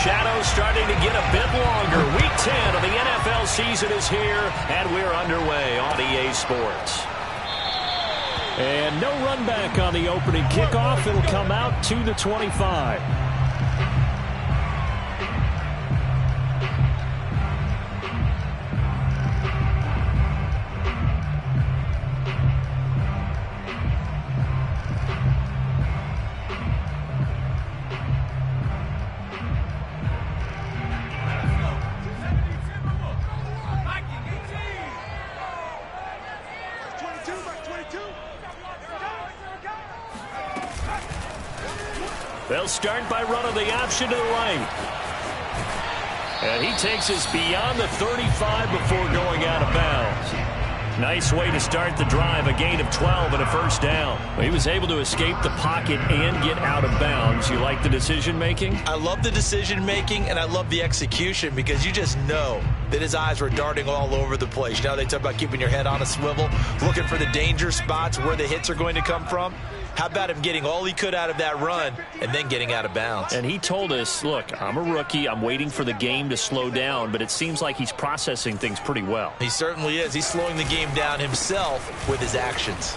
shadows starting to get a bit longer. Week 10 of the NFL season is here, and we're underway on EA Sports. And no run back on the opening kickoff. It'll come out to the 25. They'll start by running the option to the right. And he takes us beyond the 35 before going out of bounds. Nice way to start the drive, a gain of 12 and a first down. He was able to escape the pocket and get out of bounds. You like the decision-making? I love the decision-making, and I love the execution because you just know that his eyes were darting all over the place. You know, they talk about keeping your head on a swivel, looking for the danger spots where the hits are going to come from. How about him getting all he could out of that run and then getting out of bounds? And he told us, look, I'm a rookie. I'm waiting for the game to slow down, but it seems like he's processing things pretty well. He certainly is. He's slowing the game down himself with his actions.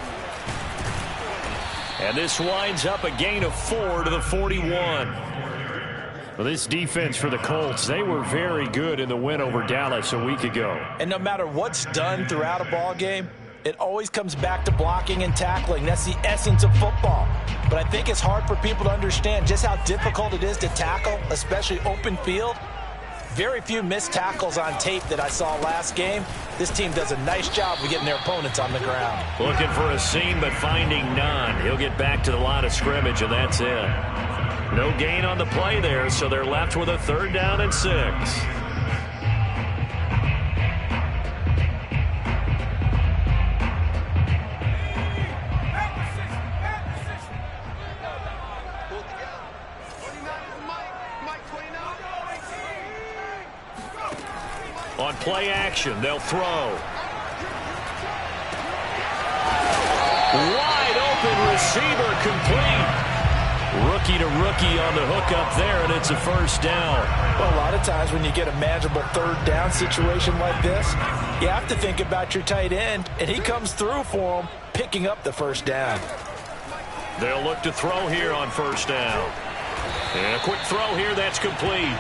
And this winds up a gain of 4 to the 41. Well, this defense for the Colts, they were very good in the win over Dallas a week ago. And no matter what's done throughout a ball game, it always comes back to blocking and tackling. That's the essence of football. But I think it's hard for people to understand just how difficult it is to tackle, especially open field. Very few missed tackles on tape that I saw last game. This team does a nice job of getting their opponents on the ground. Looking for a seam, but finding none. He'll get back to the line of scrimmage, and that's it. No gain on the play there, so they're left with a 3rd down and 6. On play action, they'll throw. Wide open receiver complete. Rookie to rookie on the hook up there, and it's a first down. Well, a lot of times when you get a manageable 3rd down situation like this, you have to think about your tight end, and he comes through for him, picking up the first down. They'll look to throw here on first down. And a quick throw here, that's complete.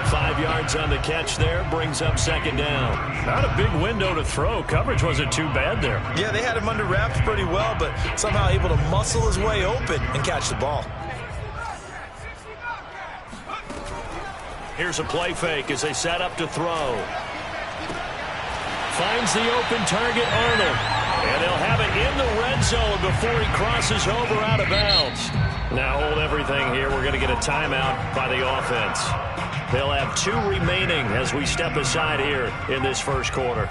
5 yards on the catch there, brings up 2nd down. Not a big window to throw. Coverage wasn't too bad there. Yeah, they had him under wraps pretty well, but somehow able to muscle his way open and catch the ball. Here's a play fake as they set up to throw. Finds the open target, Arnold. And they'll have it in the red zone before he crosses over out of bounds. Now hold everything here. We're going to get a timeout by the offense. They'll have 2 remaining as we step aside here in this first quarter.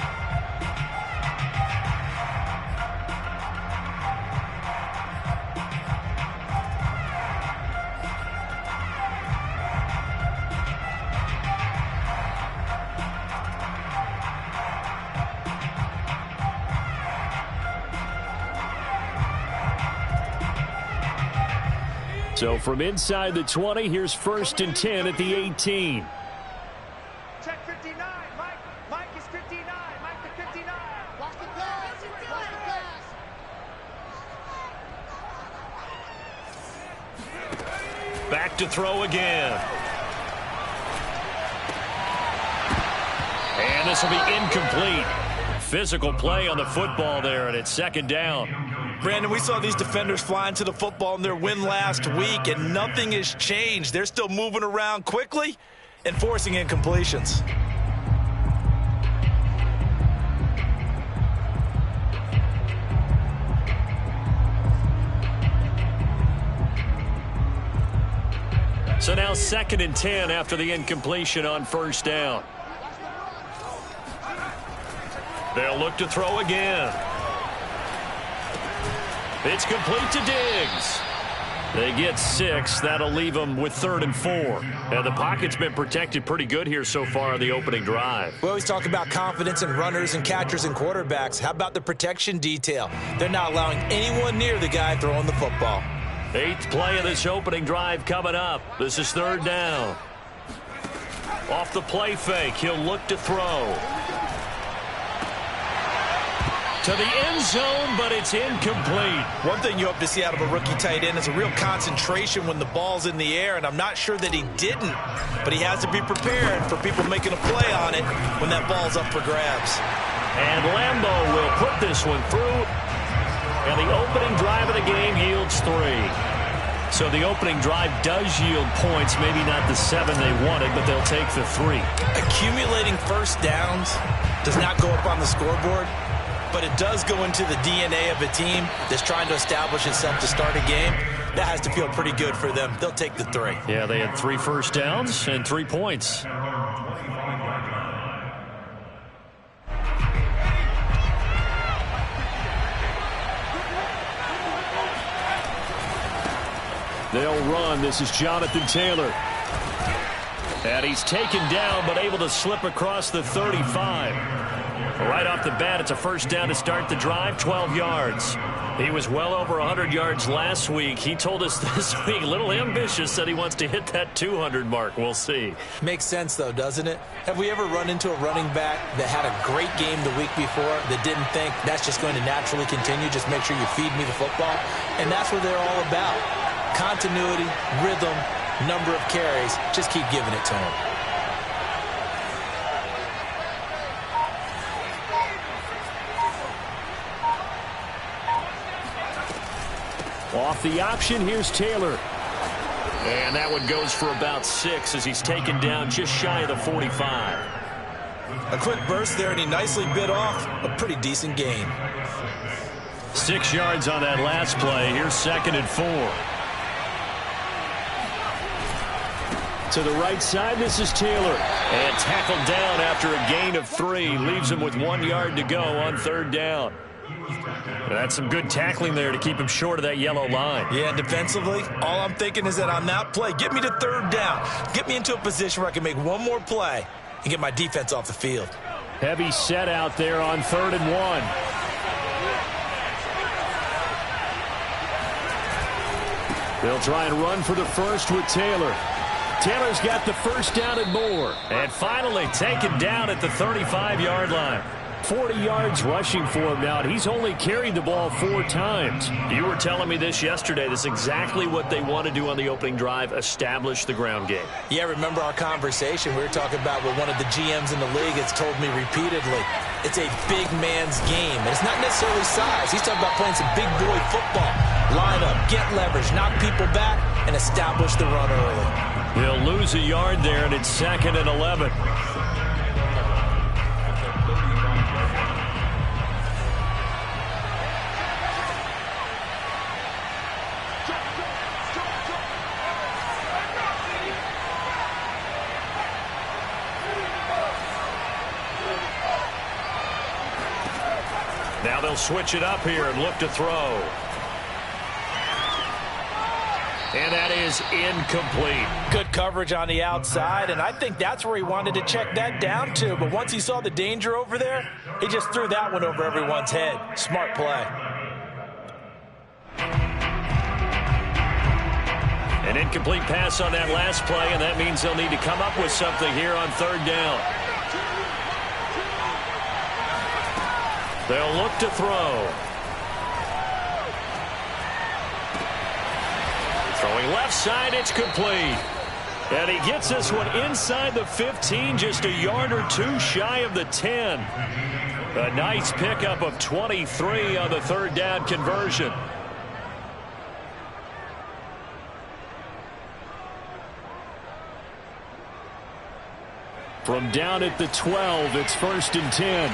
So from inside the 20, here's 1st and 10 at the 18. Check 59. Mike is 59. Mike to 59. Watch the pass. Watch the pass. Back to throw again. And this will be incomplete. Physical play on the football there, and it's 2nd down. Brandon, we saw these defenders flying to the football in their win last week, and nothing has changed. They're still moving around quickly and forcing incompletions. So now 2nd and 10 after the incompletion on first down. They'll look to throw again. It's complete to Diggs. They get 6. That'll leave them with 3rd and 4. And the pocket's been protected pretty good here so far in the opening drive. We always talk about confidence in runners and catchers and quarterbacks. How about the protection detail? They're not allowing anyone near the guy throwing the football. 8th play of this opening drive coming up. This is 3rd down. Off the play fake, he'll look to throw. To the end zone, but it's incomplete. One thing you hope to see out of a rookie tight end is a real concentration when the ball's in the air, and I'm not sure that he didn't, but he has to be prepared for people making a play on it when that ball's up for grabs. And Lambo will put this one through, and the opening drive of the game yields 3. So the opening drive does yield points, maybe not the 7 they wanted, but they'll take the 3. Accumulating first downs does not go up on the scoreboard, but it does go into the DNA of a team that's trying to establish itself to start a game. That has to feel pretty good for them. They'll take the 3. Yeah, they had 3 first downs and 3 points. They'll run. This is Jonathan Taylor. And he's taken down, but able to slip across the 35. Right off the bat, it's a first down to start the drive, 12 yards. He was well over 100 yards last week. He told us this week, a little ambitious, said he wants to hit that 200 mark. We'll see. Makes sense, though, doesn't it? Have we ever run into a running back that had a great game the week before that didn't think that's just going to naturally continue, just make sure you feed me the football? And that's what they're all about. Continuity, rhythm, number of carries. Just keep giving it to him. Off the option, here's Taylor. And that one goes for about 6 as he's taken down just shy of the 45. A quick burst there, and he nicely bit off a pretty decent gain. 6 yards on that last play. Here's 2nd and 4. To the right side, this is Taylor. And tackled down after a gain of 3. Leaves him with 1 yard to go on 3rd down. That's some good tackling there to keep him short of that yellow line. Yeah, defensively, all I'm thinking is that on that play, get me to 3rd down. Get me into a position where I can make one more play and get my defense off the field. Heavy set out there on 3rd and 1. They'll try and run for the first with Taylor. Taylor's got the first down and more. And finally taken down at the 35-yard line. 40 yards rushing for him now, and he's only carried the ball 4 times. You were telling me this yesterday. This is exactly what they want to do on the opening drive, establish the ground game. Yeah, remember our conversation. We were talking about what one of the GMs in the league has told me repeatedly. It's a big man's game, and it's not necessarily size. He's talking about playing some big boy football. Line up, get leverage, knock people back, and establish the run early. He'll lose a yard there, and it's 2nd and 11. Now they'll switch it up here and look to throw. And that is incomplete. Good coverage on the outside, and I think that's where he wanted to check that down to. But once he saw the danger over there, he just threw that one over everyone's head. Smart play. An incomplete pass on that last play, and that means they'll need to come up with something here on 3rd down. They'll look to throw. Throwing left side, it's complete. And he gets this one inside the 15, just a yard or 2 shy of the 10. A nice pickup of 23 on the 3rd down conversion. From down at the 12, it's 1st and 10.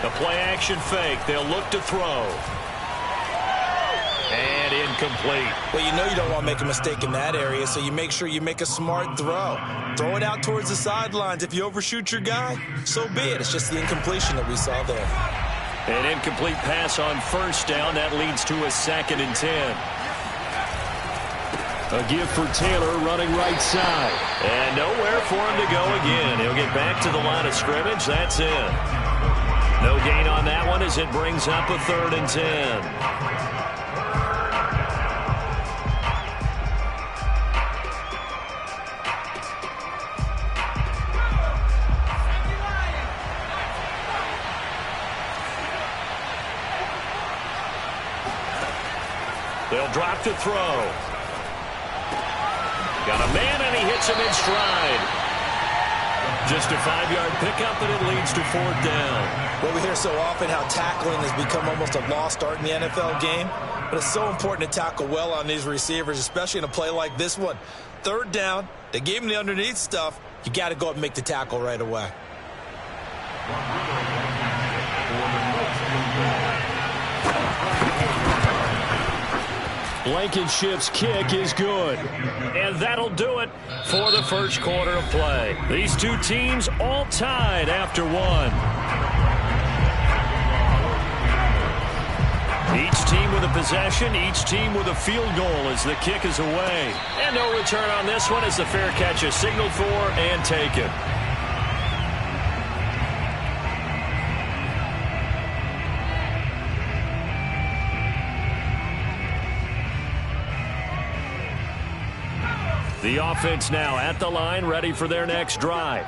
The play-action fake. They'll look to throw. And incomplete. Well, you know you don't want to make a mistake in that area, so you make sure you make a smart throw. Throw it out towards the sidelines. If you overshoot your guy, so be it. It's just the incompletion that we saw there. An incomplete pass on 1st down. That leads to a 2nd and 10. A give for Taylor running right side. And nowhere for him to go again. He'll get back to the line of scrimmage. That's in. No gain on that one as it brings up a 3rd and 10. They'll drop to throw. Got a man, and he hits him in stride. Just a 5-yard pickup, and it leads to 4th down. Well, we hear so often how tackling has become almost a lost art in the NFL game, but it's so important to tackle well on these receivers, especially in a play like this one. 3rd down, they gave him the underneath stuff. You got to go up and make the tackle right away. Blankenship's kick is good. And that'll do it for the first quarter of play. These two teams all tied after 1. Each team with a possession, each team with a field goal as the kick is away. And no return on this one as the fair catch is signaled for and taken. The offense now at the line, ready for their next drive.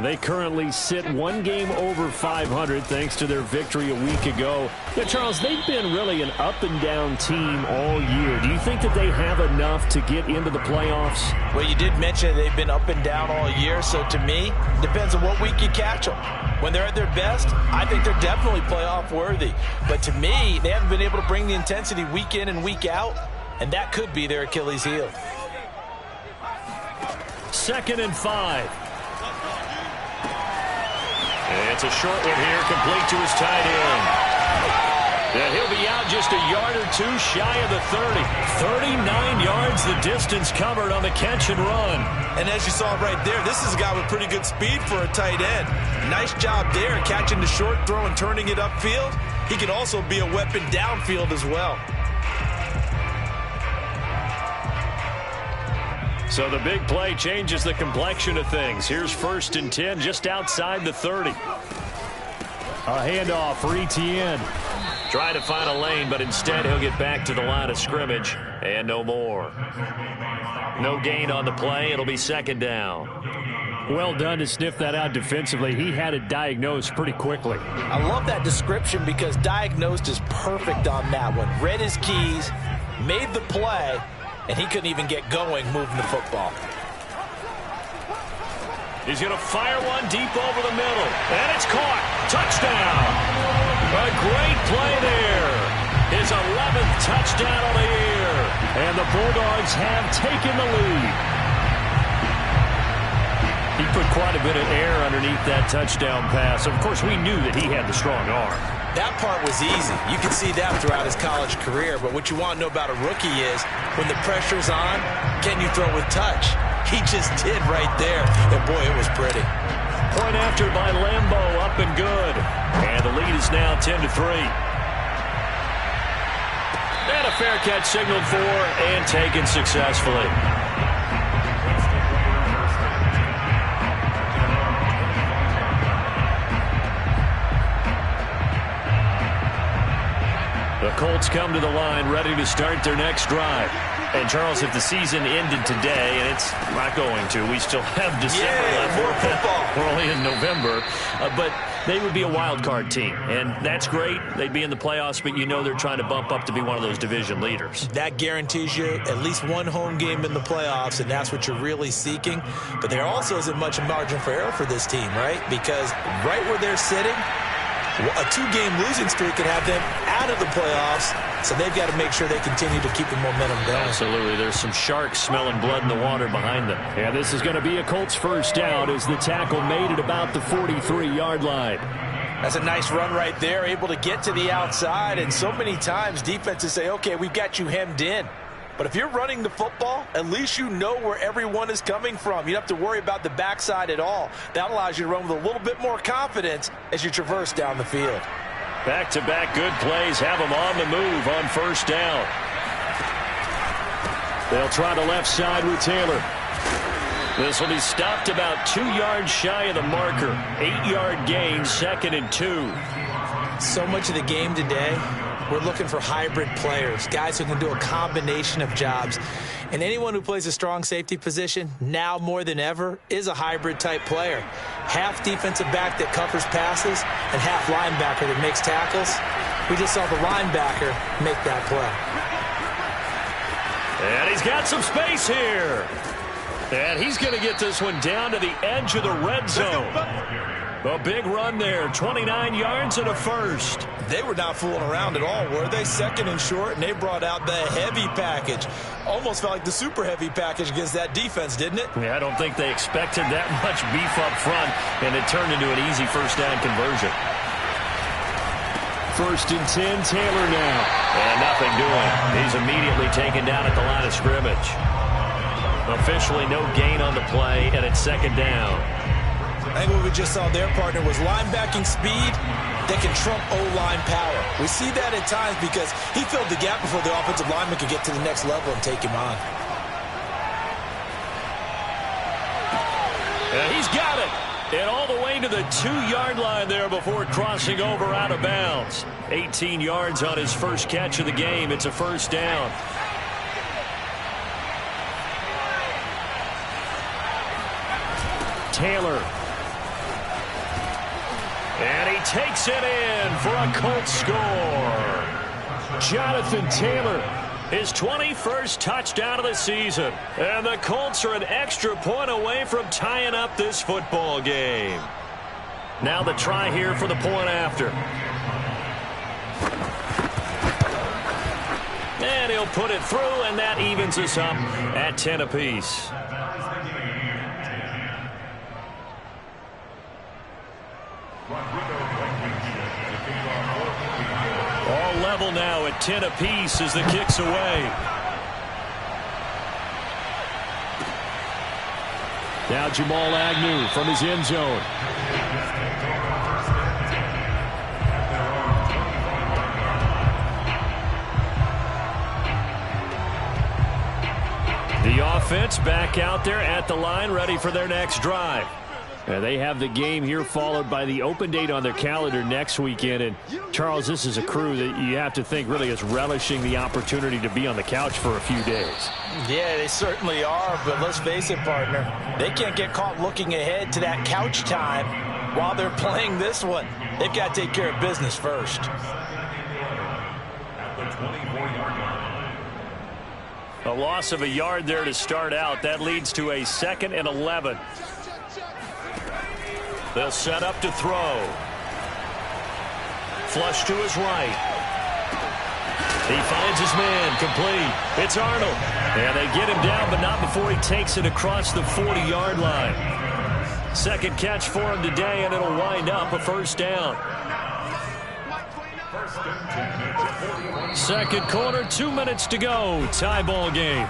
They currently sit 1 game over 500 thanks to their victory a week ago. Yeah, Charles, they've been really an up-and-down team all year. Do you think that they have enough to get into the playoffs? Well, you did mention they've been up and down all year, so to me, depends on what week you catch them. When they're at their best, I think they're definitely playoff worthy. But to me, they haven't been able to bring the intensity week in and week out, and that could be their Achilles heel. 2nd and 5. And it's a short one here, complete to his tight end. And he'll be out just a yard or 2 shy of the 30. 39 yards the distance covered on the catch and run. And as you saw right there, this is a guy with pretty good speed for a tight end. Nice job there, catching the short throw and turning it upfield. He can also be a weapon downfield as well. So the big play changes the complexion of things. Here's 1st and 10 just outside the 30. A handoff for Etienne. Trying to find a lane, but instead he'll get back to the line of scrimmage and no more. No gain on the play. It'll be 2nd down. Well done to sniff that out defensively. He had it diagnosed pretty quickly. I love that description because diagnosed is perfect on that one. Read his keys, made the play, and he couldn't even get going moving the football. He's going to fire one deep over the middle. And it's caught. Touchdown. A great play there. His 11th touchdown on the year. And the Bulldogs have taken the lead. He put quite a bit of air underneath that touchdown pass. Of course, we knew that he had the strong arm. That part was easy. You can see that throughout his college career. But what you want to know about a rookie is when the pressure's on, can you throw with touch? He just did right there. And, boy, it was pretty. Point after by Lambo, up and good. And the lead is now 10-3. And a fair catch signaled for and taken successfully. The Colts come to the line ready to start their next drive. And, Charles, if the season ended today, and it's not going to, we still have December left. More football. We're only in November. But they would be a wild card team. And that's great. They'd be in the playoffs, but you know they're trying to bump up to be one of those division leaders. That guarantees you at least one home game in the playoffs, and that's what you're really seeking. But there also isn't much margin for error for this team, right? Because right where they're sitting, a 2-game losing streak could have them out of the playoffs, so they've got to make sure they continue to keep the momentum going. Absolutely. There's some sharks smelling blood in the water behind them. Yeah, this is going to be a Colts first down as the tackle made it about the 43-yard line. That's a nice run right there, able to get to the outside, and so many times defenses say, okay, we've got you hemmed in. But if you're running the football, at least you know where everyone is coming from. You don't have to worry about the backside at all. That allows you to run with a little bit more confidence as you traverse down the field. Back-to-back good plays have them on the move on first down. They'll try the left side with Taylor. This will be stopped about 2 yards shy of the marker. 8-yard gain, 2nd and 2. So much of the game today, we're looking for hybrid players, guys who can do a combination of jobs. And anyone who plays a strong safety position, now more than ever, is a hybrid-type player. Half defensive back that covers passes and half linebacker that makes tackles. We just saw the linebacker make that play. And he's got some space here. And he's going to get this one down to the edge of the red zone. A big run there, 29 yards and a first. They were not fooling around at all, were they? Second and short, and they brought out the heavy package. Almost felt like the super heavy package against that defense, didn't it? Yeah, I don't think they expected that much beef up front, and it turned into an easy first down conversion. 1st and 10, Taylor now. And nothing doing. He's immediately taken down at the line of scrimmage. Officially no gain on the play, and it's 2nd down. I think what we just saw their partner was linebacking speed that can trump O-line power. We see that at times because he filled the gap before the offensive lineman could get to the next level and take him on. And he's got it. And all the way to the 2-yard line there before crossing over out of bounds. 18 yards on his first catch of the game. It's a first down. Taylor. And he takes it in for a Colts score. Jonathan Taylor, his 21st touchdown of the season. And the Colts are an extra point away from tying up this football game. Now the try here for the point after. And he'll put it through, and that evens us up at 10 apiece. All level now at 10 apiece as the kick's away. Now Jamal Agnew from his end zone. The offense back out there at the line, ready for their next drive. And they have the game here followed by the open date on their calendar next weekend. And, Charles, this is a crew that you have to think really is relishing the opportunity to be on the couch for a few days. Yeah, they certainly are, but let's face it, partner. They can't get caught looking ahead to that couch time while they're playing this one. They've got to take care of business first. A loss of a yard there to start out. That leads to a 2nd and 11. They'll set up to throw. Flush to his right. He finds his man, complete. It's Arnold. And they get him down, but not before he takes it across the 40-yard line. 2nd catch for him today, and it'll wind up a first down. 2nd quarter, 2 minutes to go. Tie ball game.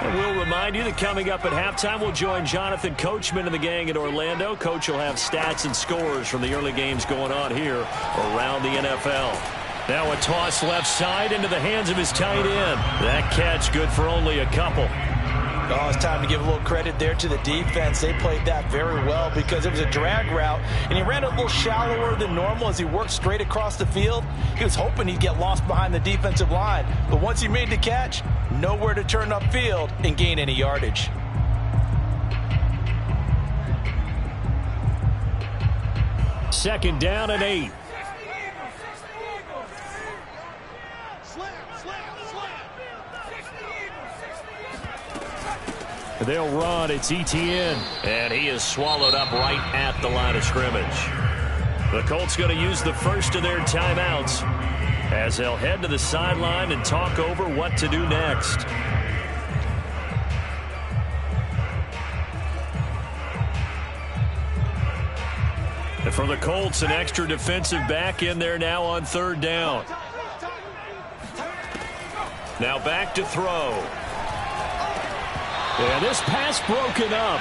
We'll remind you that coming up at halftime, we'll join Jonathan Coachman and the gang in Orlando. Coach will have stats and scores from the early games going on here around the NFL. Now a toss left side into the hands of his tight end. That catch good for only a couple. Oh, it's time to give a little credit there to the defense. They played that very well because it was a drag route, and he ran a little shallower than normal as he worked straight across the field. He was hoping he'd get lost behind the defensive line, but once he made the catch, nowhere to turn upfield and gain any yardage. Second down and 8. They'll run. It's Etienne. And he is swallowed up right at the line of scrimmage. The Colts going to use the first of their timeouts as they'll head to the sideline and talk over what to do next. And for the Colts, an extra defensive back in there now on 3rd down. Now back to throw. Yeah, this pass broken up.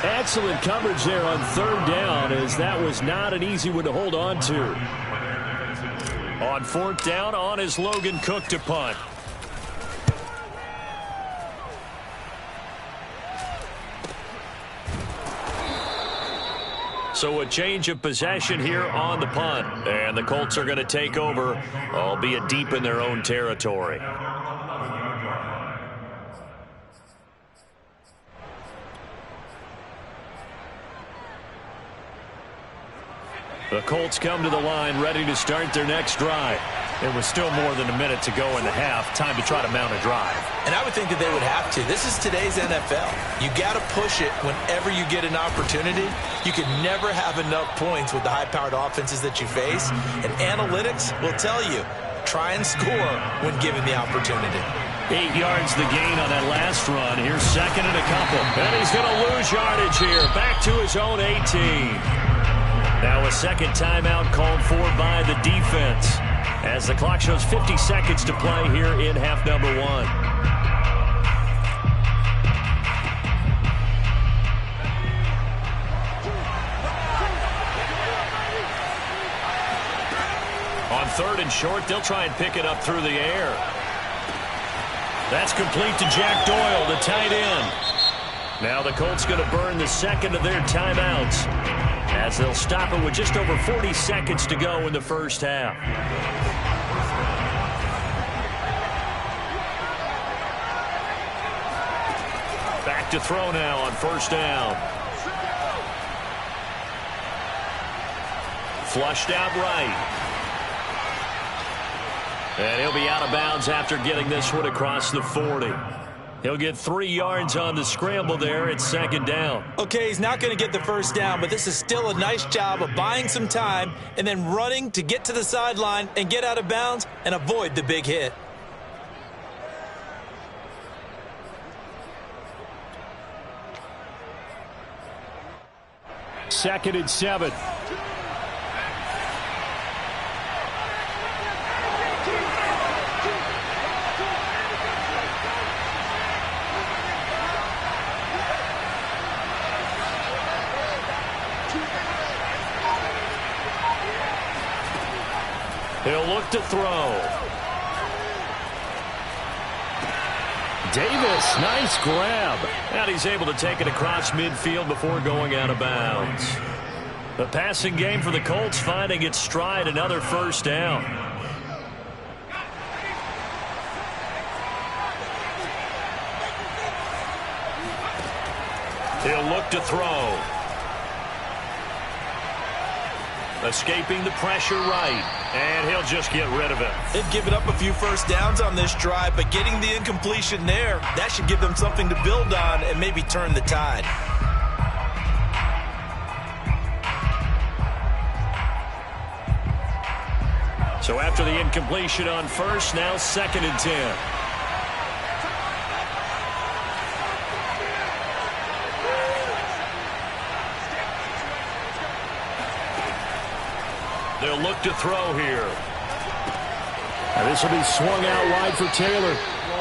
Excellent coverage there on 3rd down, as that was not an easy one to hold on to. On 4th down, on is Logan Cook to punt. So a change of possession here on the punt. And the Colts are going to take over, albeit deep in their own territory. The Colts come to the line ready to start their next drive. There was still more than a minute to go in the half. Time to try to mount a drive. And I would think that they would have to. This is today's NFL. You got to push it whenever you get an opportunity. You can never have enough points with the high-powered offenses that you face. And analytics will tell you, try and score when given the opportunity. 8 yards the gain on that last run. Here's second and a couple. And he's going to lose yardage here. Back to his own 18. Now a second timeout called for by the defense as the clock shows 50 seconds to play here in half number 1. On 3rd and short, they'll try and pick it up through the air. That's complete to Jack Doyle, the tight end. Now the Colts going to burn the second of their timeouts, as they'll stop it with just over 40 seconds to go in the first half. Back to throw now on 1st down. Flushed out right. And he'll be out of bounds after getting this one across the 40. He'll get 3 yards on the scramble there. It's 2nd down. Okay, he's not going to get the first down, but this is still a nice job of buying some time and then running to get to the sideline and get out of bounds and avoid the big hit. Second and 7. He'll look to throw. Davis, nice grab. And he's able to take it across midfield before going out of bounds. The passing game for the Colts finding its stride, another first down. He'll look to throw. Escaping the pressure right. And he'll just get rid of it. They've given up a few first downs on this drive, but getting the incompletion there, that should give them something to build on and maybe turn the tide. So after the incompletion on 1st, now 2nd and 10. They'll look to throw here. And this will be swung out wide for Taylor.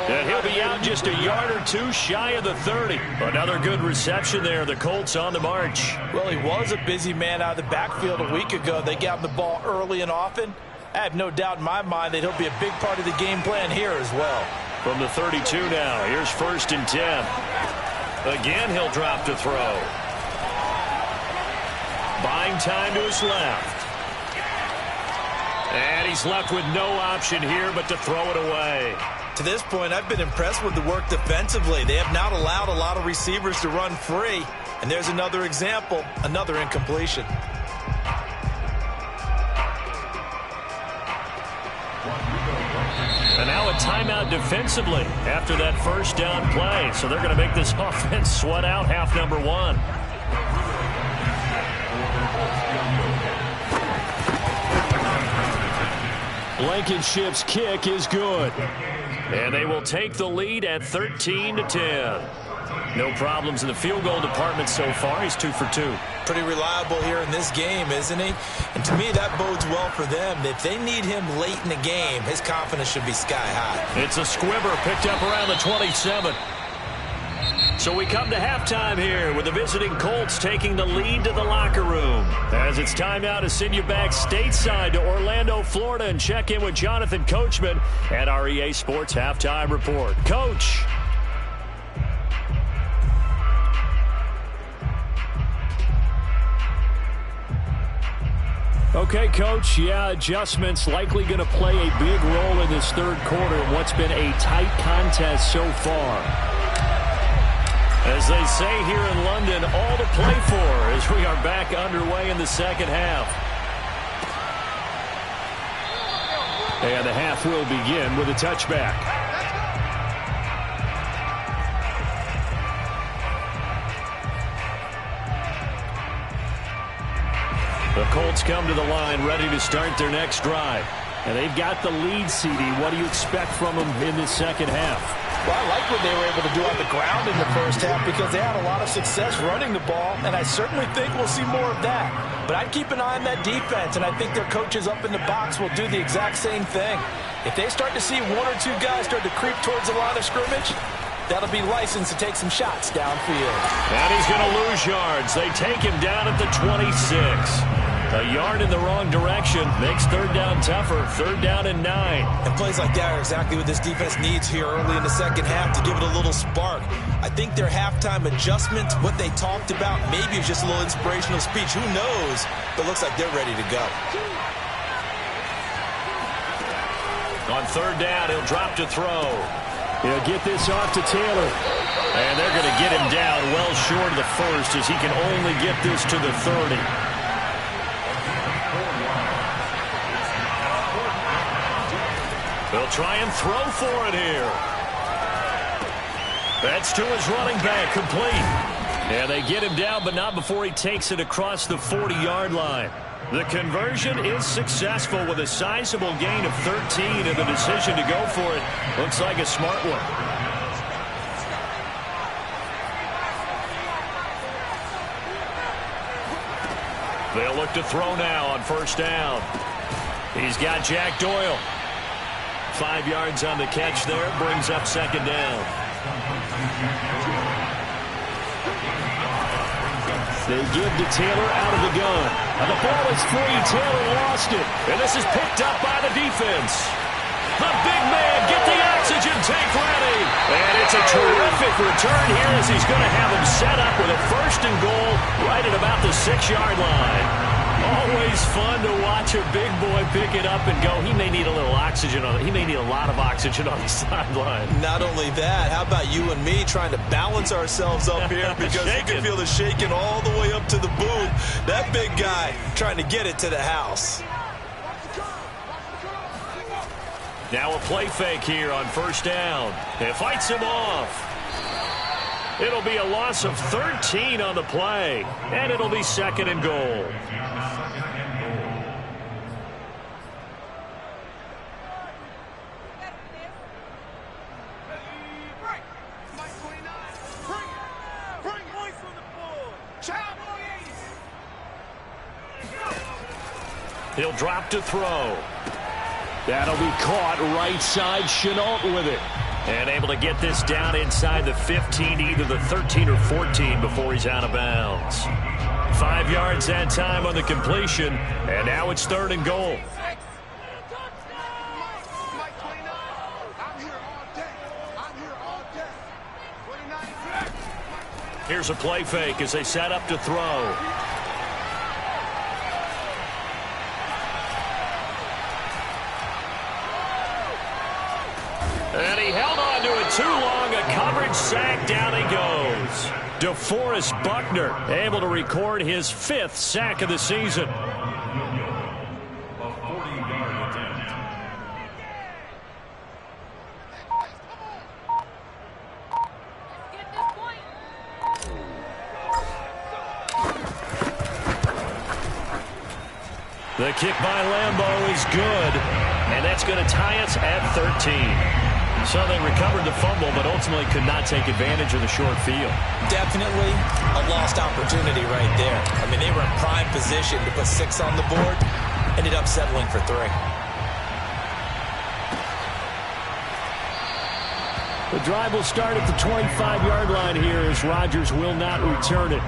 And he'll be out just a yard or two shy of the 30. Another good reception there. The Colts on the march. Well, he was a busy man out of the backfield a week ago. They got him the ball early and often. I have no doubt in my mind that he'll be a big part of the game plan here as well. From the 32 now, here's 1st and 10. Again, he'll drop to throw. Buying time to his left. And he's left with no option here but to throw it away. To this point, I've been impressed with the work defensively. They have not allowed a lot of receivers to run free. And there's another example, another incompletion. And now a timeout defensively after that first down play. So they're going to make this offense sweat out half number 1. Blankenship's kick is good. And they will take the lead at 13-10. No problems in the field goal department so far. He's 2 for 2. Pretty reliable here in this game, isn't he? And to me, that bodes well for them. If they need him late in the game, his confidence should be sky high. It's a squibber picked up around the 27. So we come to halftime here with the visiting Colts taking the lead to the locker room. As it's time now to send you back stateside to Orlando, Florida, and check in with Jonathan Coachman at our EA Sports Halftime Report. Coach. Okay, Coach, adjustments likely going to play a big role in this third quarter in what's been a tight contest so far. As they say here in London, all to play for as we are back underway in the second half. And the half will begin with a touchback. The Colts come to the line ready to start their next drive. And they've got the lead, CD. What do you expect from them in this second half? Well, I like what they were able to do on the ground in the first half because they had a lot of success running the ball, and I certainly think we'll see more of that. But I'd keep an eye on that defense, and I think their coaches up in the box will do the exact same thing. If they start to see one or two guys start to creep towards the line of scrimmage, that'll be licensed to take some shots downfield. And he's going to lose yards. They take him down at the 26. A yard in the wrong direction makes third down tougher. Third down and 9. And plays like that are exactly what this defense needs here early in the second half to give it a little spark. I think their halftime adjustment, what they talked about, maybe it's just a little inspirational speech. Who knows? But looks like they're ready to go. On third down, he'll drop to throw. He'll get this off to Taylor. And they're going to get him down well short of the first as he can only get this to the 30. They'll try and throw for it here. That's to his running back, complete. And they get him down, but not before he takes it across the 40-yard line. The conversion is successful with a sizable gain of 13, and the decision to go for it looks like a smart one. They'll look to throw now on first down. He's got Jack Doyle. 5 yards on the catch there, brings up second down. They give to Taylor out of the gun. And the ball is free. Taylor lost it. And this is picked up by the defense. The big man, get the oxygen tank ready. And it's a terrific return here as he's going to have him set up with a first and goal right at about the 6-yard line. Always fun to watch a big boy pick it up and go. He may need a little oxygen on it. He may need a lot of oxygen on the sideline. Not only that, how about you and me trying to balance ourselves up here because you can feel the shaking all the way up to the booth. That big guy trying to get it to the house. Now a play fake here on first down. It fights him off. It'll be a loss of 13 on the play, and it'll be second and goal. He'll drop to throw. That'll be caught right side. Chenault with it. And able to get this down inside the 15, either the 13 or 14 before he's out of bounds. 5 yards that time on the completion. And now it's third and goal. Here's a play fake as they set up to throw. And he held on to it too long. A coverage sack. Down he goes. DeForest Buckner able to record his 5th sack of the season. The kick by Lambeau is good, and that's going to tie us at 13. So they recovered the fumble, but ultimately could not take advantage of the short field. Definitely a lost opportunity right there. I mean, they were in prime position to put 6 on the board. Ended up settling for 3. The drive will start at the 25-yard line here as Rodgers will not return it.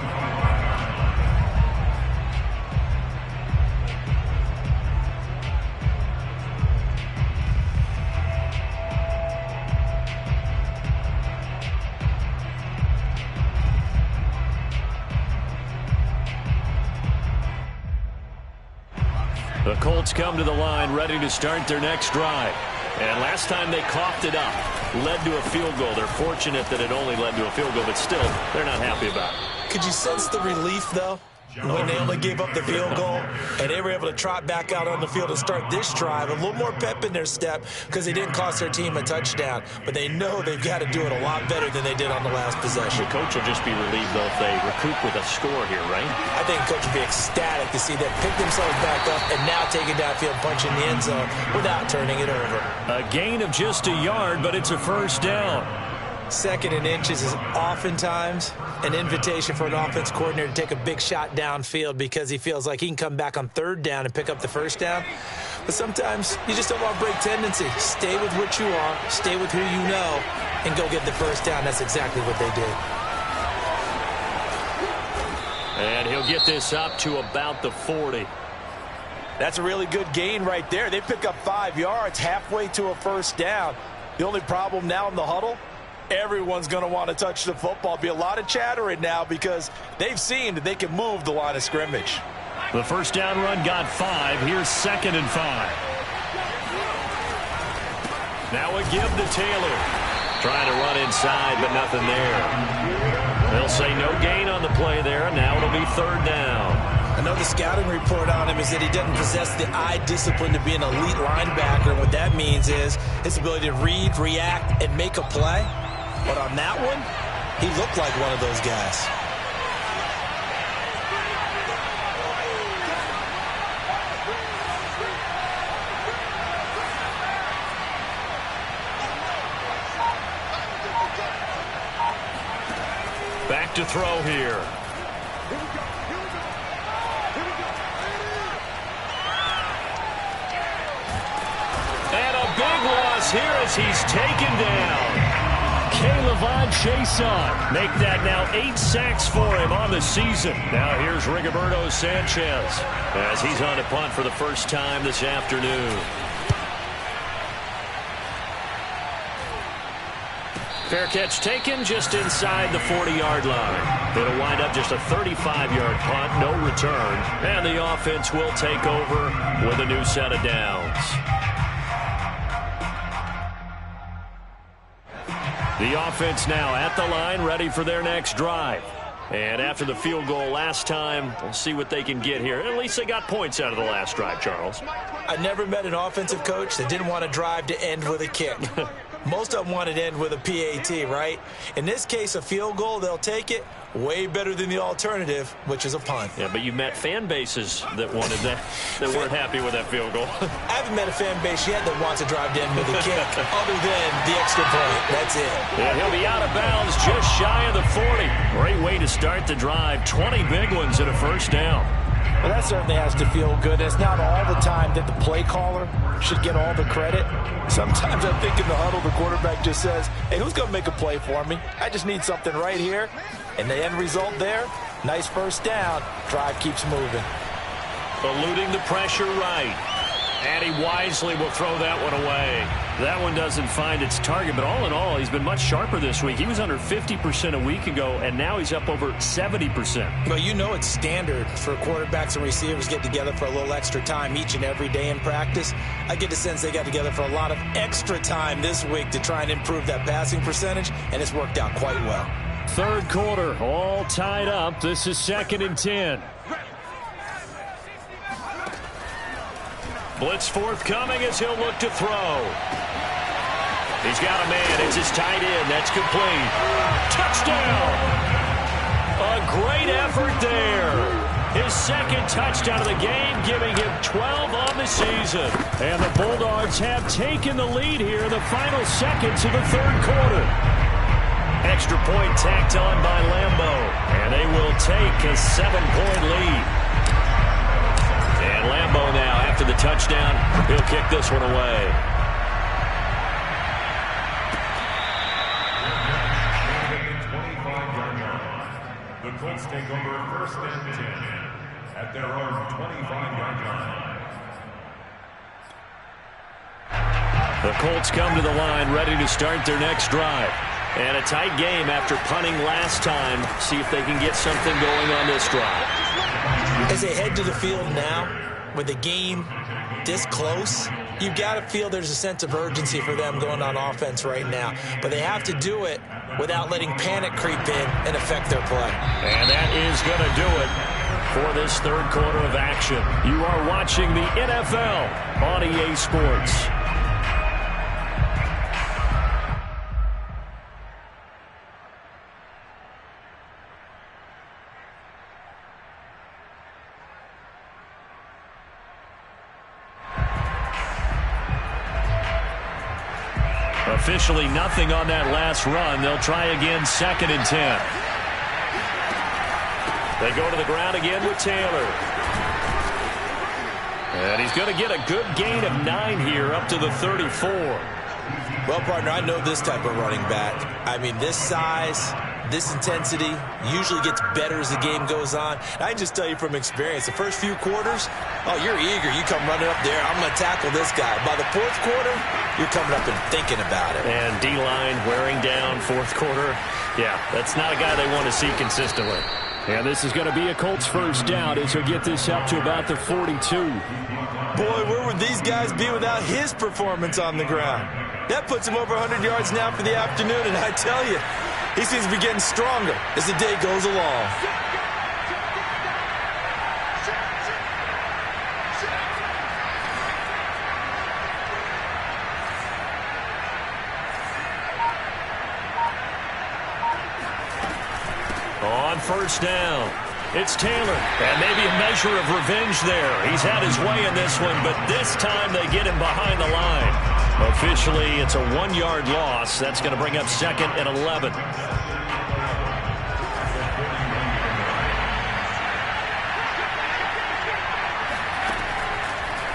The Colts come to the line ready to start their next drive. And last time they coughed it up, led to a field goal. They're fortunate that it only led to a field goal, but still, they're not happy about it. Could you sense the relief, though, when they only gave up the field goal and they were able to trot back out on the field and start this drive? A little more pep in their step because they didn't cost their team a touchdown. But they know they've got to do it a lot better than they did on the last possession. The coach will just be relieved, though, if they recoup with a score here, right? I think the coach will be ecstatic to see them pick themselves back up and now take it downfield, punch in the end zone without turning it over. A gain of just a yard, but it's a first down. 2nd and inches is oftentimes an invitation for an offense coordinator to take a big shot downfield because he feels like he can come back on 3rd down and pick up the first down. But sometimes you just don't want to break tendency. Stay with what you are, stay with who you know, and go get the first down. That's exactly what they did. And he'll get this up to about the 40. That's a really good gain right there. They pick up 5 yards halfway to a first down. The only problem now in the huddle, everyone's going to want to touch the football. Be a lot of chattering now because they've seen that they can move the line of scrimmage. The first down run got 5. Here's 2nd and 5. Now a give to Taylor. Trying to run inside, but nothing there. They'll say no gain on the play there. Now it'll be 3rd down. Another scouting report on him is that he doesn't possess the eye discipline to be an elite linebacker. And what that means is his ability to read, react, and make a play. But on that one, he looked like one of those guys. Back to throw here. And a big loss here as he's taken down. K'Lavon Chaisson make that now 8 sacks for him on the season. Now here's Rigoberto Sanchez as he's on to punt for the first time this afternoon. Fair catch taken just inside the 40-yard line. It'll wind up just a 35-yard punt, no return. And the offense will take over with a new set of downs. The offense now at the line, ready for their next drive. And after the field goal last time, we'll see what they can get here. At least they got points out of the last drive, Charles. I never met an offensive coach that didn't want to drive to end with a kick. Most of them wanted to end with a PAT, right? In this case, a field goal, they'll take it. Way better than the alternative, which is a punt. Yeah, but you've met fan bases that wanted that, that weren't happy with that field goal. I haven't met a fan base yet that wants to drive to end with a kick, other than the extra point. That's it. Yeah, he'll be out of bounds just shy of the 40. Great way to start the drive. 20 big ones and a first down. Well, that certainly has to feel good. It's not all the time that the play caller should get all the credit. Sometimes I think in the huddle, the quarterback just says, hey, who's going to make a play for me? I just need something right here. And the end result there, nice first down. Drive keeps moving. Eluding the pressure right. And he wisely will throw that one away. That one doesn't find its target, but all in all, he's been much sharper this week. He was under 50% a week ago, and now he's up over 70%. Well, you know it's standard for quarterbacks and receivers get together for a little extra time each and every day in practice. I get the sense they got together for a lot of extra time this week to try and improve that passing percentage, and it's worked out quite well. Third quarter, all tied up. This is 2nd and 10. Blitz forthcoming as he'll look to throw. He's got a man. It's his tight end. That's complete. Touchdown! A great effort there. His second touchdown of the game, giving him 12 on the season. And the Bulldogs have taken the lead here in the final seconds of the third quarter. Extra point tacked on by Lambeau. And they will take a 7-point lead. And Lambeau now, after the touchdown, he'll kick this one away. first and 10 at their own 25-yard line. The Colts come to the line ready to start their next drive. And a tight game after punting last time. See if they can get something going on this drive. As they head to the field now, with the game this close, you've got to feel there's a sense of urgency for them going on offense right now. But they have to do it without letting panic creep in and affect their play. And that is going to do it for this third quarter of action. You are watching the NFL on EA Sports. Officially nothing on that last run. They'll try again, 2nd and 10. They go to the ground again with Taylor. And he's going to get a good gain of 9 here up to the 34. Well, partner, I know this type of running back. I mean, this size, this intensity usually gets better as the game goes on. I can just tell you from experience, the first few quarters, oh, you're eager. You come running up there, I'm going to tackle this guy. By the fourth quarter, you're coming up and thinking about it. And D-line wearing down fourth quarter. Yeah, that's not a guy they want to see consistently. And this is going to be a Colts first down as he'll get this up to about the 42. Boy, where would these guys be without his performance on the ground? That puts him over 100 yards now for the afternoon, and I tell you, he seems to be getting stronger as the day goes along. On first down, it's Taylor. And maybe a measure of revenge there. He's had his way in this one, but this time they get him behind the line. Officially, it's a 1-yard loss. That's going to bring up 2nd and 11.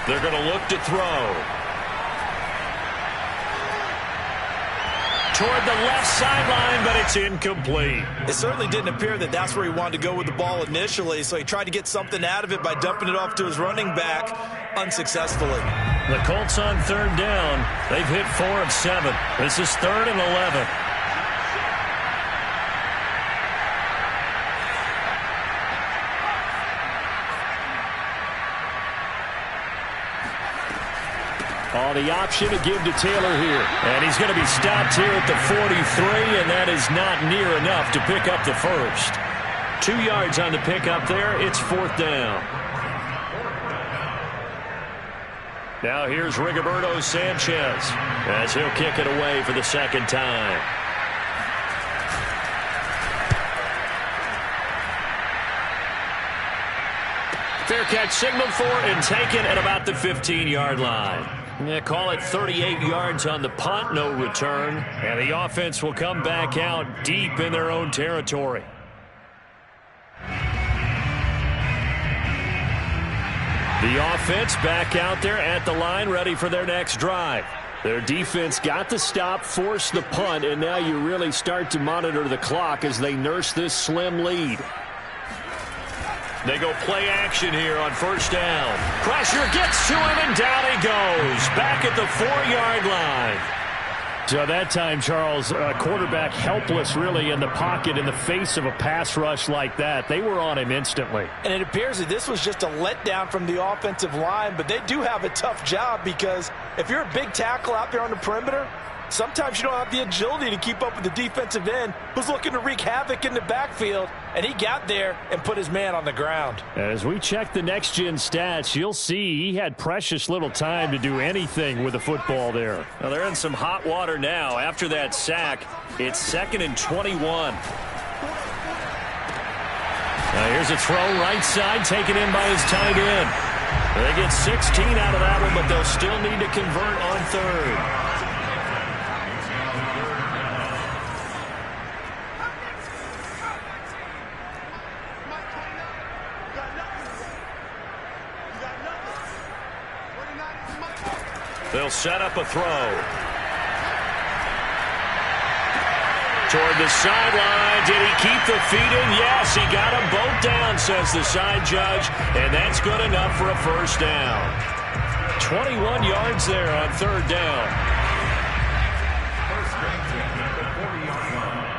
They're going to look to throw. Toward the left sideline, but it's incomplete. It certainly didn't appear that that's where he wanted to go with the ball initially, so he tried to get something out of it by dumping it off to his running back unsuccessfully. The Colts on 3rd down. They've hit 4 of 7. This is 3rd and 11. Oh, the option to give to Taylor here. And he's going to be stopped here at the 43, and that is not near enough to pick up the first. 2 yards on the pickup there. It's 4th down. Now here's Rigoberto Sanchez as he'll kick it away for the 2nd time. Fair catch signaled for and taken at about the 15-yard line. Yeah, call it 38 yards on the punt, no return. And the offense will come back out deep in their own territory. The offense back out there at the line, ready for their next drive. Their defense got the stop, forced the punt, and now you really start to monitor the clock as they nurse this slim lead. They go play action here on first down. Pressure gets to him, and down he goes. Back at the 4-yard line. So that time, Charles, quarterback helpless really in the pocket in the face of a pass rush like that. They were on him instantly. And it appears that this was just a letdown from the offensive line, but they do have a tough job because if you're a big tackle out there on the perimeter, sometimes you don't have the agility to keep up with the defensive end who's looking to wreak havoc in the backfield, and he got there and put his man on the ground. As we check the next-gen stats, you'll see he had precious little time to do anything with the football there. Well, they're in some hot water now. After that sack, it's 2nd and 21. Now here's a throw right side, taken in by his tight end. They get 16 out of that one, but they'll still need to convert on 3rd. They'll set up a throw. Toward the sideline. Did he keep the feet in? Yes, he got them both down, says the side judge. And that's good enough for a first down. 21 yards there on third down. First and 10 at the 40-yard line.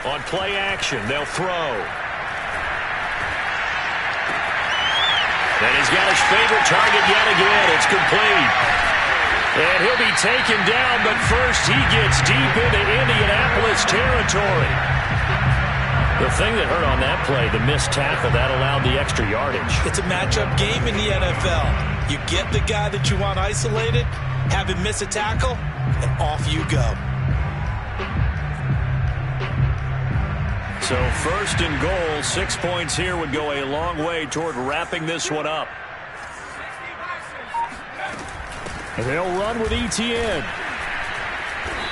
On play action, they'll throw. And he's got his favorite target yet again. It's complete. And he'll be taken down, but first he gets deep into Indianapolis territory. The thing that hurt on that play, the missed tackle, that allowed the extra yardage. It's a matchup game in the NFL. You get the guy that you want isolated, have him miss a tackle, and off you go. So first and goal, 6 points here would go a long way toward wrapping this one up. They'll run with ETN.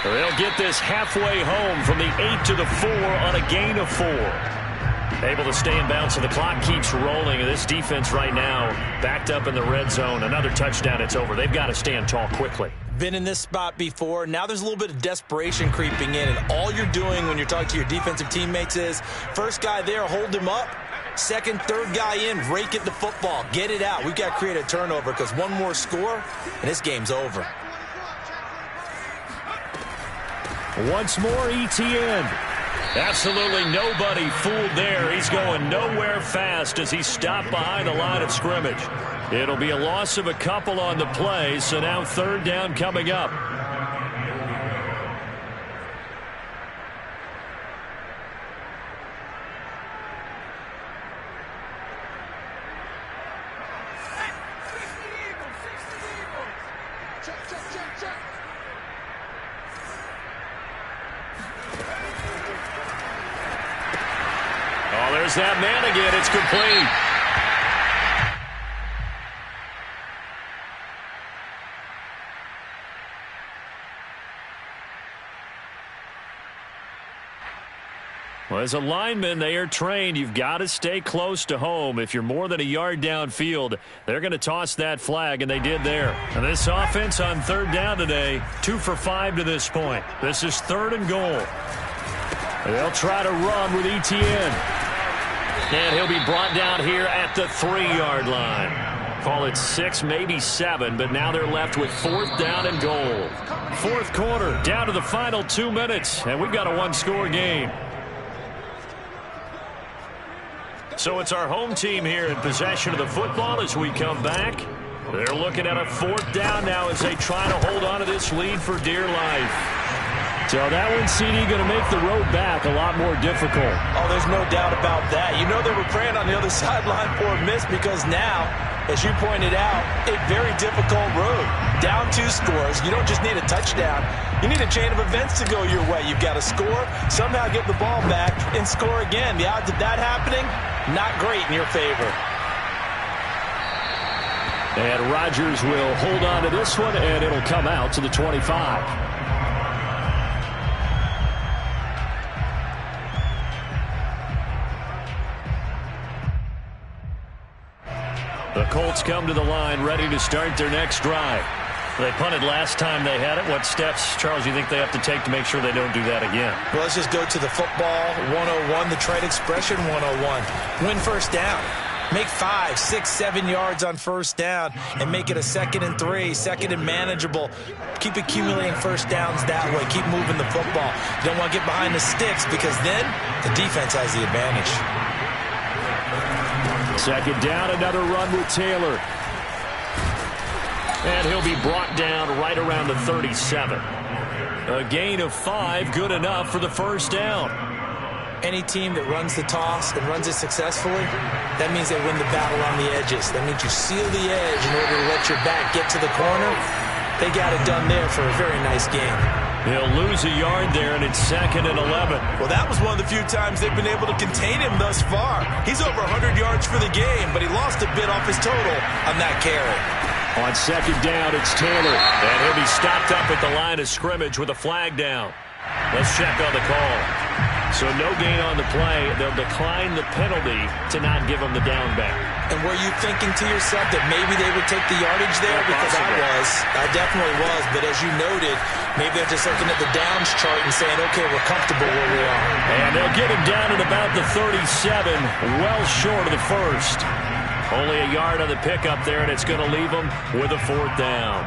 They'll get this halfway home from the 8 to the 4 on a gain of 4. Able to stay in bounds, so the clock keeps rolling. And this defense right now backed up in the red zone. Another touchdown, it's over. They've got to stand tall quickly. Been in this spot before. Now there's a little bit of desperation creeping in, and all you're doing when you're talking to your defensive teammates is first guy there, hold him up. Second, third guy in, rake at the football. Get it out. We've got to create a turnover because one more score, and this game's over. Once more, ETN. Absolutely nobody fooled there. He's going nowhere fast as he's stopped behind the line of scrimmage. It'll be a loss of a couple on the play, so now third down coming up. Oh, there's that man again. It's complete. Well, as a lineman, they are trained. You've got to stay close to home. If you're more than a yard downfield, they're going to toss that flag, and they did there. And this offense on third down today, 2 for 5 to this point. This is third and goal. They'll try to run with ETN. And he'll be brought down here at the 3-yard line. Call it 6, maybe 7, but now they're left with fourth down and goal. Fourth quarter, down to the final 2 minutes, and we've got a one-score game. So it's our home team here in possession of the football as we come back. They're looking at a fourth down now as they try to hold on to this lead for dear life. So that one, CD, going to make the road back a lot more difficult. Oh, there's no doubt about that. You know they were praying on the other sideline for a miss because now, as you pointed out, a very difficult road. Down 2 scores. You don't just need a touchdown. You need a chain of events to go your way. You've got to score, somehow get the ball back, and score again. The odds of that happening, not great in your favor. And Rodgers will hold on to this one, and it'll come out to the 25. The Colts come to the line ready to start their next drive. They punted last time they had it. What steps, Charles, you think they have to take to make sure they don't do that again? Well, let's just go to the football 101, the trade expression 101. Win first down. Make 5, 6, 7 yards on first down and make it a 2nd and 3, 2nd and manageable. Keep accumulating first downs that way. Keep moving the football. You don't want to get behind the sticks because then the defense has the advantage. Second down, another run with Taylor. And he'll be brought down right around the 37. A gain of 5, good enough for the first down. Any team that runs the toss and runs it successfully, that means they win the battle on the edges. That means you seal the edge in order to let your back get to the corner. They got it done there for a very nice game. He'll lose a yard there, and it's 2nd and 11. Well, that was one of the few times they've been able to contain him thus far. He's over 100 yards for the game, but he lost a bit off his total on that carry. On second down, it's Taylor, and he'll be stopped up at the line of scrimmage with a flag down. Let's check on the call. So no gain on the play. They'll decline the penalty to not give them the down back. And were you thinking to yourself that maybe they would take the yardage there? Yeah, because possibly. I definitely was. But as you noted, maybe they're just looking at the downs chart and saying, okay, we're comfortable where we are. And they'll get him down at about the 37, well short of the first. Only a yard on the pickup there, and it's going to leave them with a 4th down.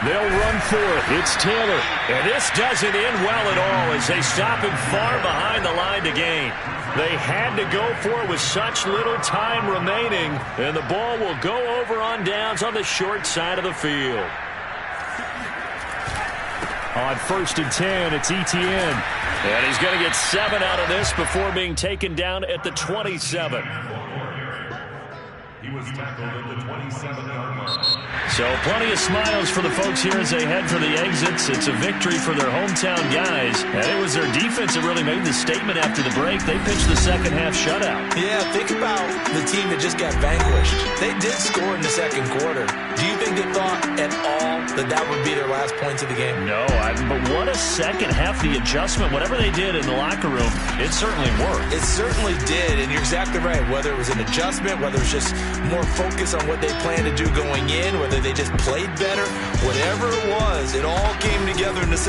They'll run for it. It's Taylor. And this doesn't end well at all as they stop him far behind the line to gain. They had to go for it with such little time remaining, and the ball will go over on downs on the short side of the field. On 1st and 10, it's Etienne. And he's going to get 7 out of this before being taken down at the 27. He was tackled at the 27-yard line. So plenty of smiles for the folks here as they head for the exits. It's a victory for their hometown guys. And it was their defense that really made the statement after the break. They pitched the second half shutout. Yeah, think about the team that just got vanquished. They did score in the second quarter. Do you think they thought at all that that would be their last points of the game? No, but what a second half. The adjustment, whatever they did in the locker room, it certainly worked. It certainly did, and you're exactly right. Whether it was an adjustment, whether it was just more focus on what they planned to do going in, whether they just played better, whatever it was, it all came together in the second